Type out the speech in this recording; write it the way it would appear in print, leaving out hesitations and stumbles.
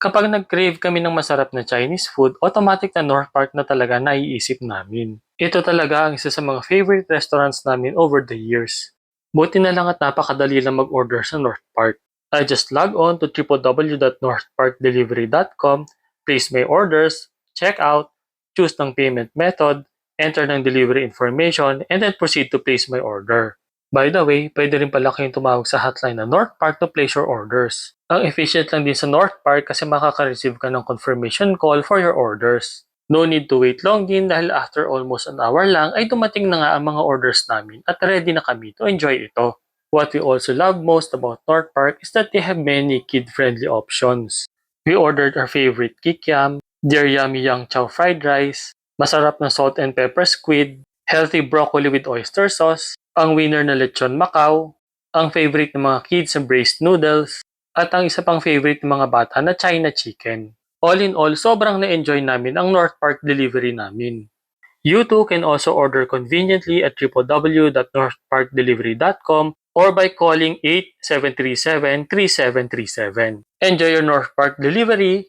Kapag nag-crave kami ng masarap na Chinese food, automatic na North Park na talaga naiisip namin. Ito talaga ang isa sa mga favorite restaurants namin over the years. Buti na lang at napakadali lang mag-order sa North Park. I just log on to www.northparkdelivery.com, place my orders, check out, choose ng payment method, enter ng delivery information, and then proceed to place my order. By the way, pwede rin pala kayong tumawag sa hotline ng North Park to place your orders. Ang efficient lang din sa North Park kasi makaka-receive ka ng confirmation call for your orders. No need to wait long din dahil after almost an hour lang ay dumating na nga ang mga orders namin at ready na kami to enjoy ito. What we also love most about North Park is that they have many kid-friendly options. We ordered our favorite kikiam, their yummy yang chow fried rice, masarap na salt and pepper squid, healthy broccoli with oyster sauce, ang winner na lechon Macau, ang favorite ng mga kids na braised noodles, at ang isa pang favorite ng mga bata na China chicken. All in all, sobrang na-enjoy namin ang North Park delivery namin. You too can also order conveniently at www.northparkdelivery.com or by calling 8737-3737. Enjoy your North Park delivery!